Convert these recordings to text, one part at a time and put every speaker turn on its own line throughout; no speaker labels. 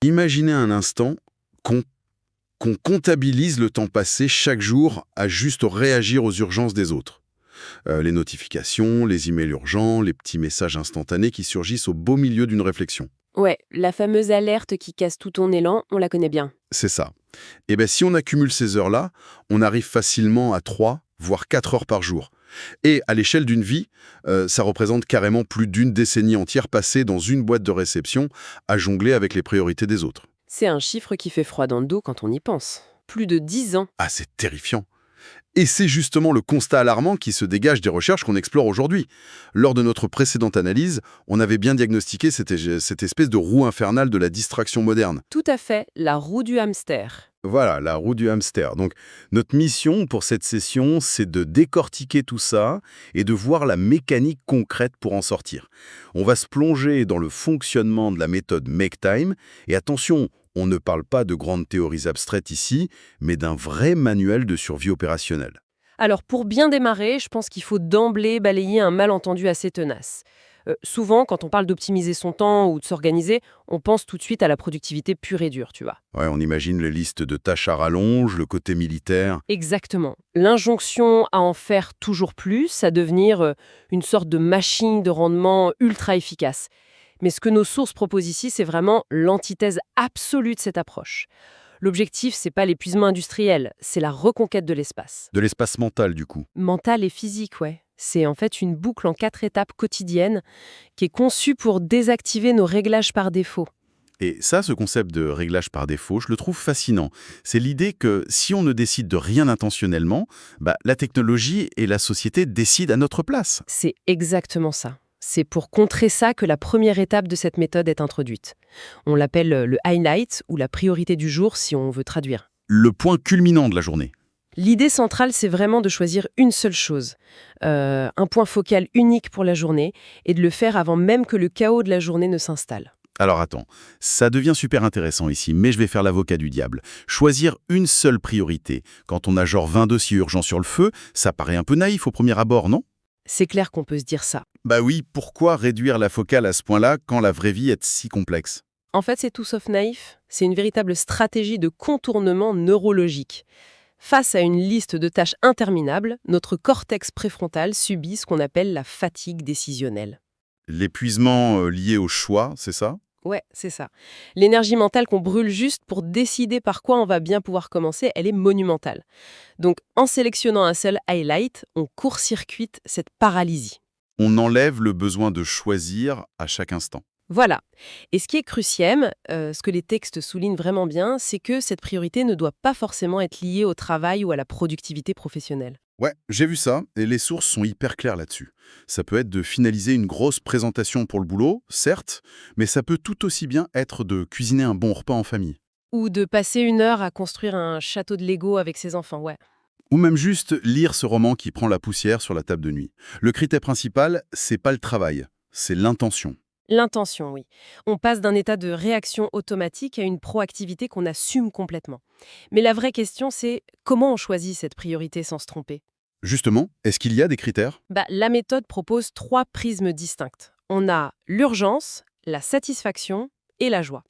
Imaginez un instant qu'on qu'on comptabilise le temps passé chaque jour à juste réagir aux urgences des autres. Les notifications, les emails urgents, les petits messages instantanés qui surgissent au beau milieu d'une réflexion.
Ouais, la fameuse alerte qui casse tout ton élan, on la connaît bien.
C'est ça. Et bien, si on accumule ces heures-là, on arrive facilement à 3, voire 4 heures par jour. Et à l'échelle d'une vie, ça représente carrément plus d'une décennie entière passée dans une boîte de réception à jongler avec les priorités des autres.
C'est un chiffre qui fait froid dans le dos quand on y pense. Plus de 10 ans.
Ah, c'est terrifiant. Et c'est justement le constat alarmant qui se dégage des recherches qu'on explore aujourd'hui. Lors de notre précédente analyse, on avait bien diagnostiqué cette espèce de roue infernale de la distraction moderne.
Tout à fait, la roue du hamster.
Voilà, la roue du hamster. Donc, notre mission pour cette session, c'est de décortiquer tout ça et de voir la mécanique concrète pour en sortir. On va se plonger dans le fonctionnement de la méthode Make Time. Et attention, on ne parle pas de grandes théories abstraites ici, mais d'un vrai manuel de survie opérationnelle.
Alors pour bien démarrer, je pense qu'il faut d'emblée balayer un malentendu assez tenace. Souvent, quand on parle d'optimiser son temps ou de s'organiser, on pense tout de suite à la productivité pure et dure, tu vois.
Ouais, on imagine les listes de tâches à rallonge, le côté militaire.
Exactement. L'injonction à en faire toujours plus, à devenir une sorte de machine de rendement ultra efficace. Mais ce que nos sources proposent ici, c'est vraiment l'antithèse absolue de cette approche. L'objectif, c'est pas l'épuisement industriel, c'est la reconquête de l'espace.
De l'espace mental, du coup.
Mental et physique, ouais. C'est en fait une boucle en 4 étapes quotidiennes qui est conçue pour désactiver nos réglages par défaut.
Et ça, ce concept de réglage par défaut, je le trouve fascinant. C'est l'idée que si on ne décide de rien intentionnellement, la technologie et la société décident à notre place.
C'est exactement ça. C'est pour contrer ça que la première étape de cette méthode est introduite. On l'appelle le highlight ou la priorité du jour si on veut traduire.
Le point culminant de la journée.
L'idée centrale, c'est vraiment de choisir une seule chose, un point focal unique pour la journée, et de le faire avant même que le chaos de la journée ne s'installe.
Alors attends, ça devient super intéressant ici, mais je vais faire l'avocat du diable. Choisir une seule priorité, quand on a genre 20 dossiers urgents sur le feu, ça paraît un peu naïf au premier abord, non?
C'est clair qu'on peut se dire ça.
Bah oui, pourquoi réduire la focale à ce point-là quand la vraie vie est si complexe?
En fait, c'est tout sauf naïf, c'est une véritable stratégie de contournement neurologique. Face à une liste de tâches interminables, notre cortex préfrontal subit ce qu'on appelle la fatigue décisionnelle.
L'épuisement lié au choix, c'est ça?
Ouais, c'est ça. L'énergie mentale qu'on brûle juste pour décider par quoi on va bien pouvoir commencer, elle est monumentale. Donc, en sélectionnant un seul highlight, on court-circuite cette paralysie.
On enlève le besoin de choisir à chaque instant.
Voilà. Et ce qui est crucial, ce que les textes soulignent vraiment bien, c'est que cette priorité ne doit pas forcément être liée au travail ou à la productivité professionnelle.
Ouais, j'ai vu ça, et les sources sont hyper claires là-dessus. Ça peut être de finaliser une grosse présentation pour le boulot, certes, mais ça peut tout aussi bien être de cuisiner un bon repas en famille.
Ou de passer 1 heure à construire un château de Lego avec ses enfants, ouais.
Ou même juste lire ce roman qui prend la poussière sur la table de nuit. Le critère principal, c'est pas le travail, c'est l'intention.
L'intention, oui. On passe d'un état de réaction automatique à une proactivité qu'on assume complètement. Mais la vraie question, c'est comment on choisit cette priorité sans se tromper?
Justement, est-ce qu'il y a des critères?
La méthode propose 3 prismes distincts. On a l'urgence, la satisfaction et la joie.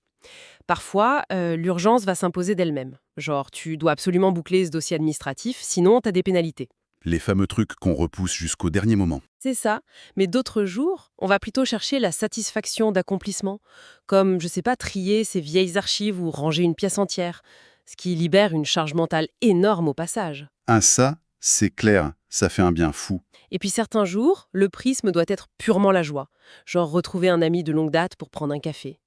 Parfois, l'urgence va s'imposer d'elle-même. Genre, tu dois absolument boucler ce dossier administratif, sinon tu as des pénalités.
Les fameux trucs qu'on repousse jusqu'au dernier moment.
C'est ça. Mais d'autres jours, on va plutôt chercher la satisfaction d'accomplissement, comme, je sais pas, trier ses vieilles archives ou ranger une pièce entière, ce qui libère une charge mentale énorme au passage.
Ah ça, c'est clair, ça fait un bien fou.
Et puis certains jours, le prisme doit être purement la joie, genre retrouver un ami de longue date pour prendre un café.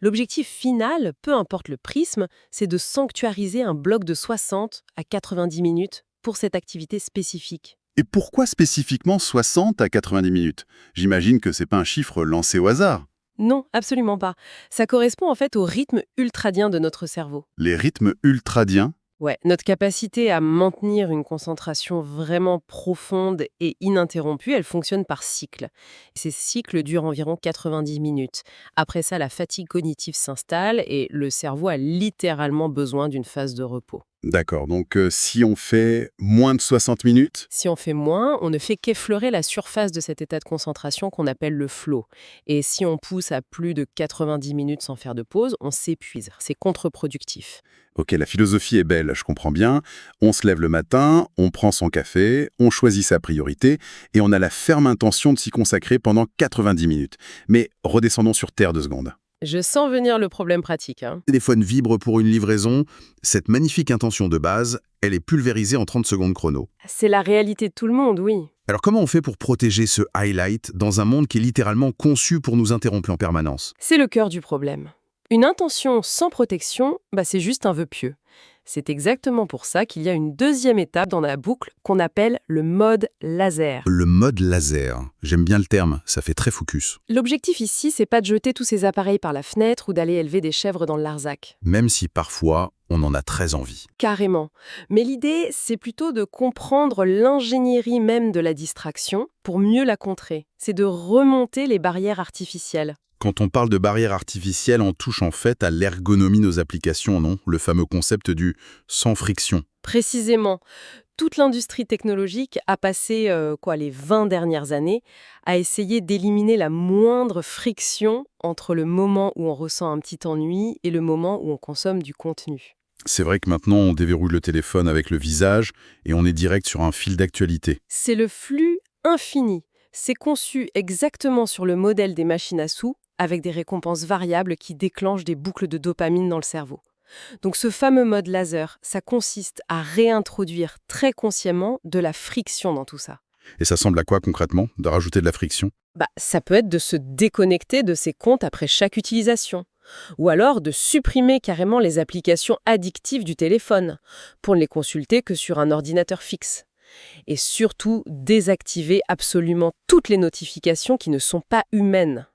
L'objectif final, peu importe le prisme, c'est de sanctuariser un bloc de 60 à 90 minutes pour cette activité spécifique.
Et pourquoi spécifiquement 60 à 90 minutes? J'imagine que c'est pas un chiffre lancé au hasard.
Non, absolument pas. Ça correspond en fait au rythme ultradien de notre cerveau.
Les rythmes ultradiens.
Ouais, notre capacité à maintenir une concentration vraiment profonde et ininterrompue, elle fonctionne par cycle. Ces cycles durent environ 90 minutes. Après ça, la fatigue cognitive s'installe et le cerveau a littéralement besoin d'une phase de repos.
D'accord, donc si on fait moins de 60 minutes?
Si on fait moins, on ne fait qu'effleurer la surface de cet état de concentration qu'on appelle le flow. Et si on pousse à plus de 90 minutes sans faire de pause, on s'épuise. C'est contre-productif.
Ok, la philosophie est belle, je comprends bien. On se lève le matin, on prend son café, on choisit sa priorité, et on a la ferme intention de s'y consacrer pendant 90 minutes. Mais redescendons sur Terre 2 secondes.
Je sens venir le problème pratique, hein.
Le téléphone vibre pour une livraison. Cette magnifique intention de base, elle est pulvérisée en 30 secondes chrono.
C'est la réalité de tout le monde, oui.
Alors comment on fait pour protéger ce highlight dans un monde qui est littéralement conçu pour nous interrompre en permanence?
C'est le cœur du problème. Une intention sans protection, c'est juste un vœu pieux. C'est exactement pour ça qu'il y a une deuxième étape dans la boucle qu'on appelle le mode laser.
Le mode laser, j'aime bien le terme, ça fait très focus.
L'objectif ici, c'est pas de jeter tous ces appareils par la fenêtre ou d'aller élever des chèvres dans le Larzac.
Même si parfois, on en a très envie.
Carrément. Mais l'idée, c'est plutôt de comprendre l'ingénierie même de la distraction pour mieux la contrer. C'est de remonter les barrières artificielles.
Quand on parle de barrière artificielle, on touche en fait à l'ergonomie de nos applications, non? Le fameux concept du sans friction.
Précisément, toute l'industrie technologique a passé les 20 dernières années à essayer d'éliminer la moindre friction entre le moment où on ressent un petit ennui et le moment où on consomme du contenu.
C'est vrai que maintenant, on déverrouille le téléphone avec le visage et on est direct sur un fil d'actualité.
C'est le flux infini. C'est conçu exactement sur le modèle des machines à sous, avec des récompenses variables qui déclenchent des boucles de dopamine dans le cerveau. Donc ce fameux mode laser, ça consiste à réintroduire très consciemment de la friction dans tout ça.
Et ça semble à quoi concrètement, de rajouter de la friction?
Ça peut être de se déconnecter de ses comptes après chaque utilisation. Ou alors de supprimer carrément les applications addictives du téléphone, pour ne les consulter que sur un ordinateur fixe. Et surtout, désactiver absolument toutes les notifications qui ne sont pas humaines.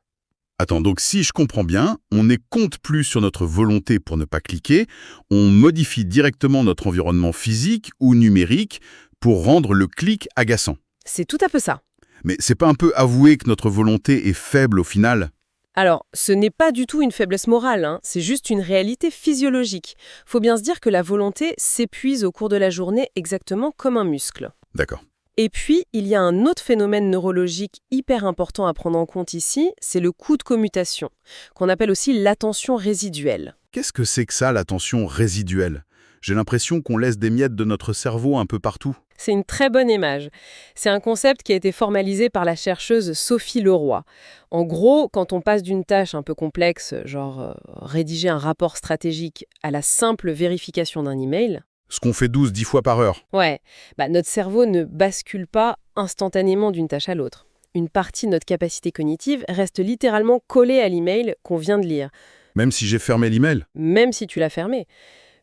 Attends, donc si je comprends bien, on ne compte plus sur notre volonté pour ne pas cliquer, on modifie directement notre environnement physique ou numérique pour rendre le clic agaçant.
C'est tout à peu ça.
Mais c'est pas un peu avouer que notre volonté est faible au final?
Alors, ce n'est pas du tout une faiblesse morale, hein, c'est juste une réalité physiologique. Faut bien se dire que la volonté s'épuise au cours de la journée exactement comme un muscle.
D'accord.
Et puis, il y a un autre phénomène neurologique hyper important à prendre en compte ici, c'est le coût de commutation, qu'on appelle aussi l'attention résiduelle.
Qu'est-ce que c'est que ça, l'attention résiduelle? J'ai l'impression qu'on laisse des miettes de notre cerveau un peu partout.
C'est une très bonne image. C'est un concept qui a été formalisé par la chercheuse Sophie Leroy. En gros, quand on passe d'une tâche un peu complexe, genre rédiger un rapport stratégique, à la simple vérification d'un email,
Ce qu'on fait 12-10 fois par heure.
notre cerveau ne bascule pas instantanément d'une tâche à l'autre. Une partie de notre capacité cognitive reste littéralement collée à l'email qu'on vient de lire,
Même si j'ai fermé l'email.
même si tu l'as fermé.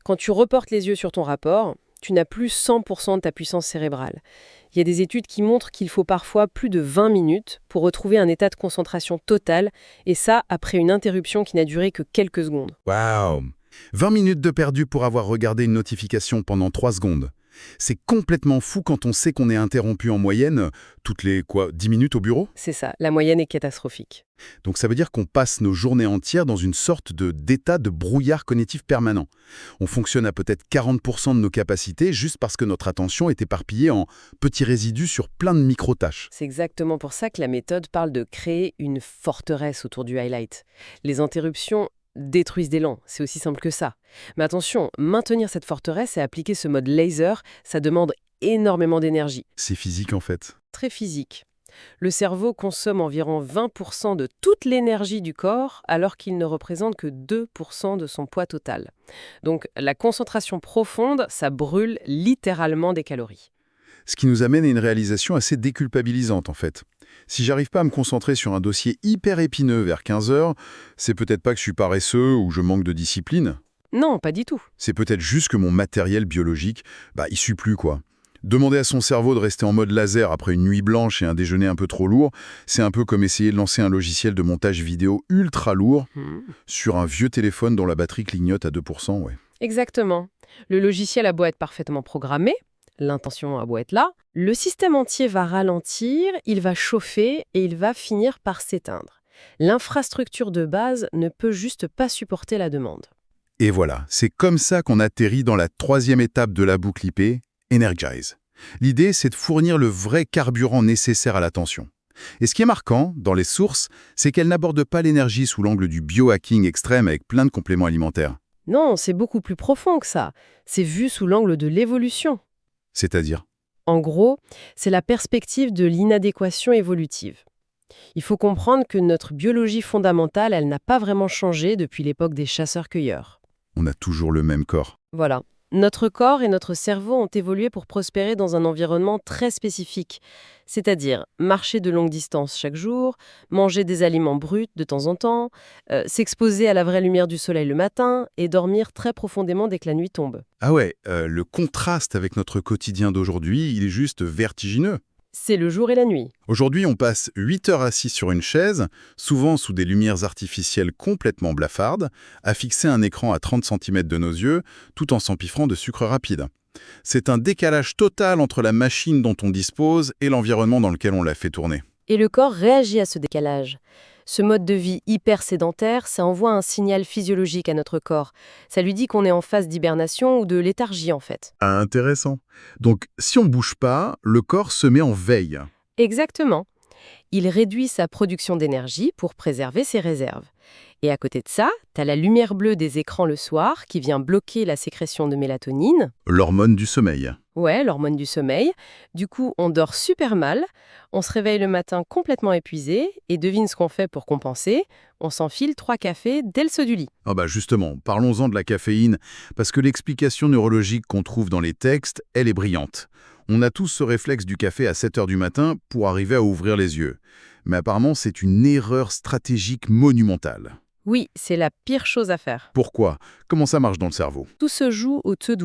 Quand tu reportes les yeux sur ton rapport, tu n'as plus 100% de ta puissance cérébrale. Il y a des études qui montrent qu'il faut parfois plus de 20 minutes pour retrouver un état de concentration total, et ça après une interruption qui n'a duré que quelques secondes.
Waouh! 20 minutes de perdu pour avoir regardé une notification pendant 3 secondes. C'est complètement fou quand on sait qu'on est interrompu en moyenne toutes les 10 minutes au bureau?
C'est ça, la moyenne est catastrophique.
Donc ça veut dire qu'on passe nos journées entières dans une sorte d'état de brouillard cognitif permanent. On fonctionne à peut-être 40% de nos capacités juste parce que notre attention est éparpillée en petits résidus sur plein de micro-tâches.
C'est exactement pour ça que la méthode parle de créer une forteresse autour du highlight. Les interruptions détruisent d'élan, c'est aussi simple que ça. Mais attention, maintenir cette forteresse et appliquer ce mode laser, ça demande énormément d'énergie.
C'est physique en fait.
Très physique. Le cerveau consomme environ 20% de toute l'énergie du corps, alors qu'il ne représente que 2% de son poids total. Donc la concentration profonde, ça brûle littéralement des calories.
Ce qui nous amène à une réalisation assez déculpabilisante en fait. Si j'arrive pas à me concentrer sur un dossier hyper épineux vers 15 heures, c'est peut-être pas que je suis paresseux ou je manque de discipline.
Non, pas du tout.
C'est peut-être juste que mon matériel biologique, il suit plus quoi. Demander à son cerveau de rester en mode laser après une nuit blanche et un déjeuner un peu trop lourd, c'est un peu comme essayer de lancer un logiciel de montage vidéo ultra lourd sur un vieux téléphone dont la batterie clignote à 2%, ouais.
Exactement. Le logiciel a beau être parfaitement programmé, l'intention a beau être là, le système entier va ralentir, il va chauffer et il va finir par s'éteindre. L'infrastructure de base ne peut juste pas supporter la demande.
Et voilà, c'est comme ça qu'on atterrit dans la troisième étape de la boucle IP, Energize. L'idée, c'est de fournir le vrai carburant nécessaire à la tension. Et ce qui est marquant, dans les sources, c'est qu'elles n'abordent pas l'énergie sous l'angle du biohacking extrême avec plein de compléments alimentaires.
Non, c'est beaucoup plus profond que ça. C'est vu sous l'angle de l'évolution.
C'est-à-dire?
En gros, c'est la perspective de l'inadéquation évolutive. Il faut comprendre que notre biologie fondamentale, elle n'a pas vraiment changé depuis l'époque des chasseurs-cueilleurs.
On a toujours le même corps.
Voilà. Notre corps et notre cerveau ont évolué pour prospérer dans un environnement très spécifique, c'est-à-dire marcher de longues distances chaque jour, manger des aliments bruts de temps en temps, s'exposer à la vraie lumière du soleil le matin et dormir très profondément dès que la nuit tombe.
Ah ouais, le contraste avec notre quotidien d'aujourd'hui, il est juste vertigineux.
C'est le jour et la nuit.
Aujourd'hui, on passe 8 heures assis sur une chaise, souvent sous des lumières artificielles complètement blafardes, à fixer un écran à 30 cm de nos yeux, tout en s'empiffrant de sucre rapide. C'est un décalage total entre la machine dont on dispose et l'environnement dans lequel on la fait tourner.
Et le corps réagit à ce décalage. Ce mode de vie hyper sédentaire, ça envoie un signal physiologique à notre corps. Ça lui dit qu'on est en phase d'hibernation ou de léthargie en fait.
Ah, intéressant. Donc, si on bouge pas, le corps se met en veille.
Exactement. Il réduit sa production d'énergie pour préserver ses réserves. Et à côté de ça, t'as la lumière bleue des écrans le soir qui vient bloquer la sécrétion de mélatonine.
L'hormone du sommeil.
Ouais, l'hormone du sommeil. Du coup, on dort super mal, on se réveille le matin complètement épuisé, et devine ce qu'on fait pour compenser, on s'enfile 3 cafés dès le saut du lit.
Ah bah justement, parlons-en de la caféine, parce que l'explication neurologique qu'on trouve dans les textes, elle est brillante. On a tous ce réflexe du café à 7 heures du matin pour arriver à ouvrir les yeux. Mais apparemment, c'est une erreur stratégique monumentale.
Oui, c'est la pire chose à faire.
Pourquoi? Comment ça marche dans le cerveau?
Tout se joue autour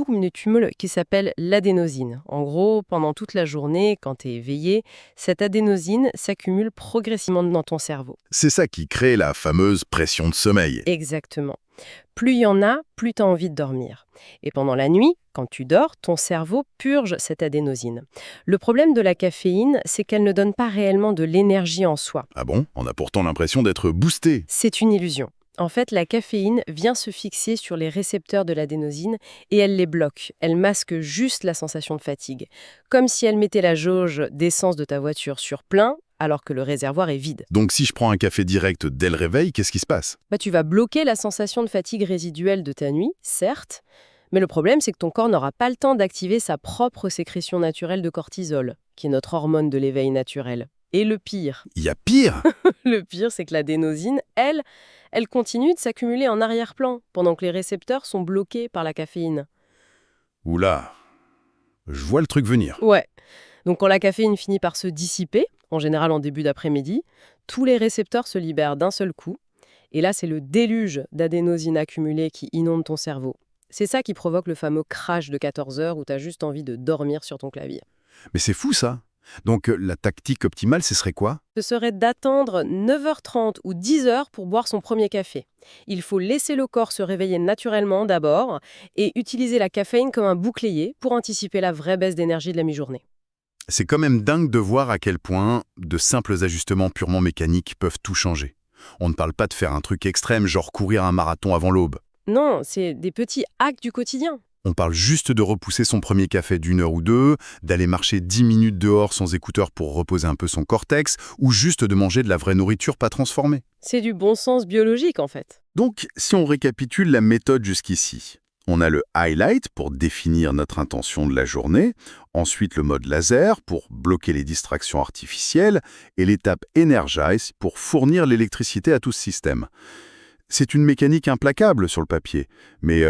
d'une tumule qui s'appelle l'adénosine. En gros, pendant toute la journée, quand tu es éveillé, cette adénosine s'accumule progressivement dans ton cerveau.
C'est ça qui crée la fameuse pression de sommeil.
Exactement. Plus il y en a, plus tu as envie de dormir. Et pendant la nuit, quand tu dors, ton cerveau purge cette adénosine. Le problème de la caféine, c'est qu'elle ne donne pas réellement de l'énergie en soi.
Ah bon? On a pourtant l'impression d'être boosté.
C'est une illusion. En fait, la caféine vient se fixer sur les récepteurs de l'adénosine et elle les bloque. Elle masque juste la sensation de fatigue. Comme si elle mettait la jauge d'essence de ta voiture sur plein, alors que le réservoir est vide.
Donc si je prends un café direct dès le réveil, qu'est-ce qui se passe?
Tu vas bloquer la sensation de fatigue résiduelle de ta nuit, certes, mais le problème, c'est que ton corps n'aura pas le temps d'activer sa propre sécrétion naturelle de cortisol, qui est notre hormone de l'éveil naturel. Et le pire,
Il y a pire.
le pire, c'est que l'adénosine, elle continue de s'accumuler en arrière-plan, pendant que les récepteurs sont bloqués par la caféine.
Oula, je vois le truc venir.
Ouais. Donc quand la caféine finit par se dissiper, en général en début d'après-midi, tous les récepteurs se libèrent d'un seul coup. Et là, c'est le déluge d'adénosine accumulée qui inonde ton cerveau. C'est ça qui provoque le fameux crash de 14 heures où tu as juste envie de dormir sur ton clavier.
Mais c'est fou ça. Donc la tactique optimale, ce serait quoi?
Ce serait d'attendre 9h30 ou 10h pour boire son premier café. Il faut laisser le corps se réveiller naturellement d'abord et utiliser la caféine comme un bouclier pour anticiper la vraie baisse d'énergie de la mi-journée.
C'est quand même dingue de voir à quel point de simples ajustements purement mécaniques peuvent tout changer. On ne parle pas de faire un truc extrême, genre courir un marathon avant l'aube.
Non, c'est des petits hacks du quotidien.
On parle juste de repousser son premier café d'1 heure ou 2, d'aller marcher 10 minutes dehors sans écouteurs pour reposer un peu son cortex, ou juste de manger de la vraie nourriture pas transformée.
C'est du bon sens biologique en fait.
Donc, si on récapitule la méthode jusqu'ici, on a le highlight pour définir notre intention de la journée, ensuite le mode laser pour bloquer les distractions artificielles, et l'étape energize pour fournir l'électricité à tout ce système. C'est une mécanique implacable sur le papier, mais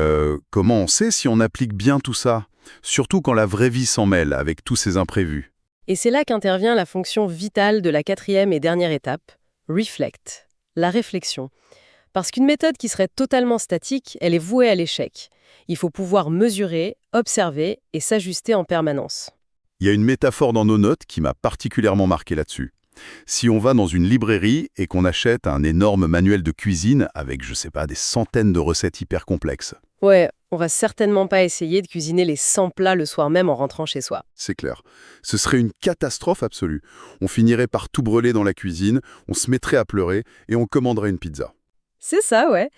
comment on sait si on applique bien tout ça? Surtout quand la vraie vie s'en mêle avec tous ces imprévus.
Et c'est là qu'intervient la fonction vitale de la 4e et dernière étape, reflect, la réflexion. Parce qu'une méthode qui serait totalement statique, elle est vouée à l'échec. Il faut pouvoir mesurer, observer et s'ajuster en permanence.
Il y a une métaphore dans nos notes qui m'a particulièrement marqué là-dessus. Si on va dans une librairie et qu'on achète un énorme manuel de cuisine avec, je sais pas, des centaines de recettes hyper complexes.
Ouais, on va certainement pas essayer de cuisiner les 100 plats le soir même en rentrant chez soi.
C'est clair. Ce serait une catastrophe absolue. On finirait par tout brûler dans la cuisine, on se mettrait à pleurer et on commanderait une pizza.
C'est ça, ouais.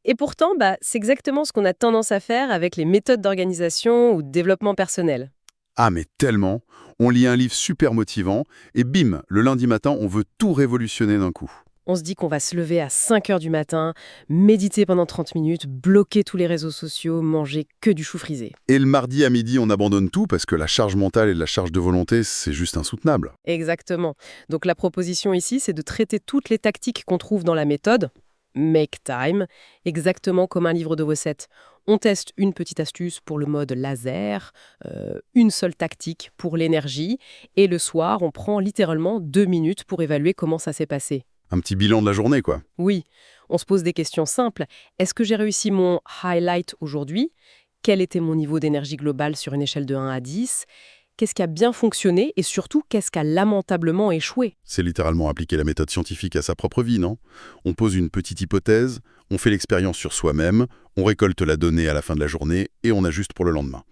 Et pourtant, c'est exactement ce qu'on a tendance à faire avec les méthodes d'organisation ou de développement personnel.
Ah mais tellement. On lit un livre super motivant et bim, le lundi matin, on veut tout révolutionner d'un coup.
On se dit qu'on va se lever à 5 heures du matin, méditer pendant 30 minutes, bloquer tous les réseaux sociaux, manger que du chou frisé.
Et le mardi à midi, on abandonne tout parce que la charge mentale et la charge de volonté, c'est juste insoutenable.
Exactement. Donc la proposition ici, c'est de traiter toutes les tactiques qu'on trouve dans la méthode Make Time, exactement comme un livre de recettes. On teste une petite astuce pour le mode laser, une seule tactique pour l'énergie, et le soir, on prend littéralement 2 minutes pour évaluer comment ça s'est passé.
Un petit bilan de la journée, quoi.
Oui, on se pose des questions simples. Est-ce que j'ai réussi mon highlight aujourd'hui? Quel était mon niveau d'énergie globale sur une échelle de 1 à 10? Qu'est-ce qui a bien fonctionné et surtout, qu'est-ce qui a lamentablement échoué?
C'est littéralement appliquer la méthode scientifique à sa propre vie, non? On pose une petite hypothèse, on fait l'expérience sur soi-même, on récolte la donnée à la fin de la journée et on ajuste pour le lendemain.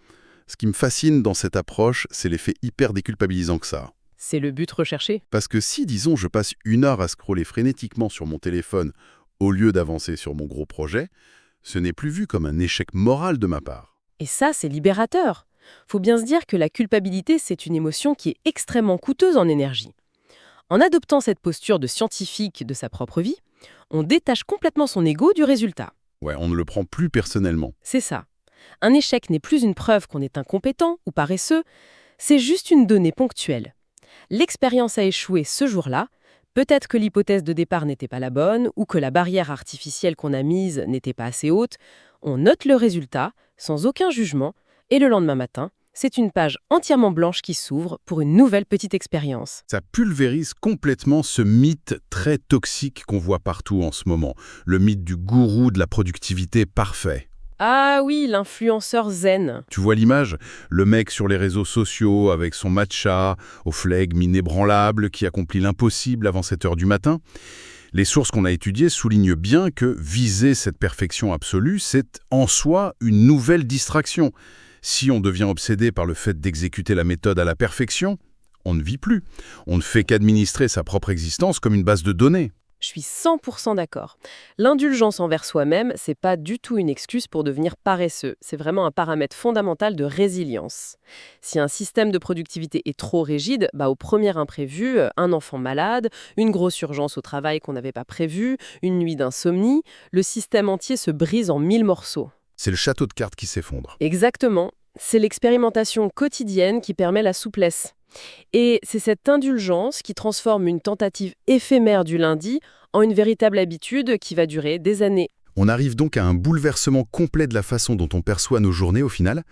Ce qui me fascine dans cette approche, c'est l'effet hyper déculpabilisant que ça a.
C'est le but recherché.
Parce que si, disons, je passe 1 heure à scroller frénétiquement sur mon téléphone au lieu d'avancer sur mon gros projet, ce n'est plus vu comme un échec moral de ma part.
Et ça, c'est libérateur. Faut bien se dire que la culpabilité, c'est une émotion qui est extrêmement coûteuse en énergie. En adoptant cette posture de scientifique de sa propre vie, on détache complètement son ego du résultat.
Ouais, on ne le prend plus personnellement.
C'est ça. Un échec n'est plus une preuve qu'on est incompétent ou paresseux, c'est juste une donnée ponctuelle. L'expérience a échoué ce jour-là, peut-être que l'hypothèse de départ n'était pas la bonne ou que la barrière artificielle qu'on a mise n'était pas assez haute. On note le résultat, sans aucun jugement, et le lendemain matin, c'est une page entièrement blanche qui s'ouvre pour une nouvelle petite expérience.
Ça pulvérise complètement ce mythe très toxique qu'on voit partout en ce moment, le mythe du gourou de la productivité parfait.
Ah oui, l'influenceur zen.
Tu vois l'image? Le mec sur les réseaux sociaux avec son matcha, au flegme inébranlable, qui accomplit l'impossible avant 7 heures du matin. Les sources qu'on a étudiées soulignent bien que viser cette perfection absolue, c'est en soi une nouvelle distraction. Si on devient obsédé par le fait d'exécuter la méthode à la perfection, on ne vit plus. On ne fait qu'administrer sa propre existence comme une base de données.
Je suis 100% d'accord. L'indulgence envers soi-même, c'est pas du tout une excuse pour devenir paresseux. C'est vraiment un paramètre fondamental de résilience. Si un système de productivité est trop rigide, au premier imprévu, un enfant malade, une grosse urgence au travail qu'on n'avait pas prévue, une nuit d'insomnie, le système entier se brise en 1000 morceaux.
C'est le château de cartes qui s'effondre.
Exactement. C'est l'expérimentation quotidienne qui permet la souplesse. Et c'est cette indulgence qui transforme une tentative éphémère du lundi en une véritable habitude qui va durer des années.
On arrive donc à un bouleversement complet de la façon dont on perçoit nos journées au final.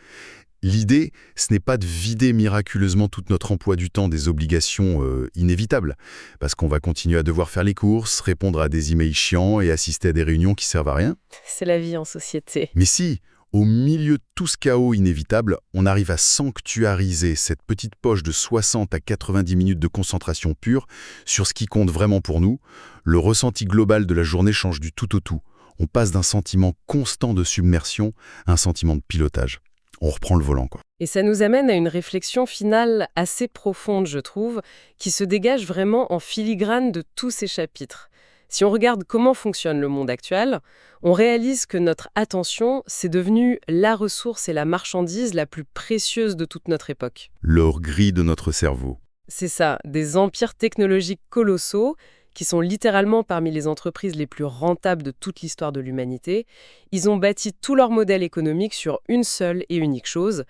L'idée, ce n'est pas de vider miraculeusement tout notre emploi du temps des obligations inévitables, parce qu'on va continuer à devoir faire les courses, répondre à des emails chiants et assister à des réunions qui servent à rien.
C'est la vie en société.
Mais si, au milieu de tout ce chaos inévitable, on arrive à sanctuariser cette petite poche de 60 à 90 minutes de concentration pure sur ce qui compte vraiment pour nous, le ressenti global de la journée change du tout au tout. On passe d'un sentiment constant de submersion à un sentiment de pilotage. On reprend le volant, quoi.
Et ça nous amène à une réflexion finale assez profonde, je trouve, qui se dégage vraiment en filigrane de tous ces chapitres. Si on regarde comment fonctionne le monde actuel, on réalise que notre attention, c'est devenu la ressource et la marchandise la plus précieuse de toute notre époque.
L'or gris de notre cerveau.
C'est ça, des empires technologiques colossaux qui sont littéralement parmi les entreprises les plus rentables de toute l'histoire de l'humanité. Ils ont bâti tout leur modèle économique sur une seule et unique chose,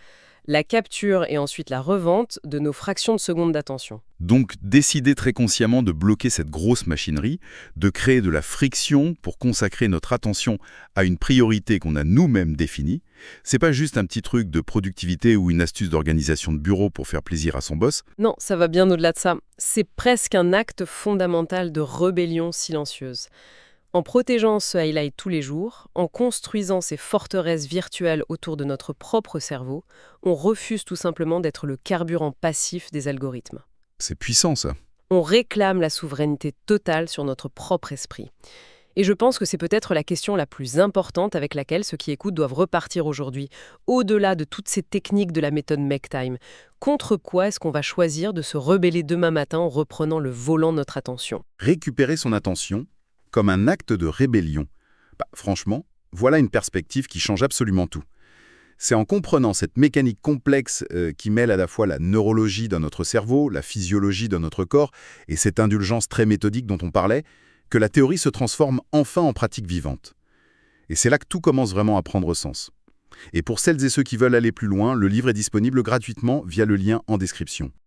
la capture et ensuite la revente de nos fractions de seconde d'attention.
Donc, décider très consciemment de bloquer cette grosse machinerie, de créer de la friction pour consacrer notre attention à une priorité qu'on a nous-mêmes définie, c'est pas juste un petit truc de productivité ou une astuce d'organisation de bureau pour faire plaisir à son boss.
Non, ça va bien au-delà de ça. C'est presque un acte fondamental de rébellion silencieuse. En protégeant ce highlight tous les jours, en construisant ces forteresses virtuelles autour de notre propre cerveau, on refuse tout simplement d'être le carburant passif des algorithmes.
C'est puissant, ça.
On réclame la souveraineté totale sur notre propre esprit. Et je pense que c'est peut-être la question la plus importante avec laquelle ceux qui écoutent doivent repartir aujourd'hui, au-delà de toutes ces techniques de la méthode Make Time. Contre quoi est-ce qu'on va choisir de se rebeller demain matin en reprenant le volant de notre attention ?
Récupérer son attention comme un acte de rébellion,
Franchement, voilà une perspective qui change absolument tout. C'est en comprenant cette mécanique complexe qui mêle à la fois la neurologie dans notre cerveau, la physiologie dans notre corps et cette indulgence très méthodique dont on parlait, que la théorie se transforme enfin en pratique vivante. Et c'est là que tout commence vraiment à prendre sens. Et pour celles et ceux qui veulent aller plus loin, le livre est disponible gratuitement via le lien en description.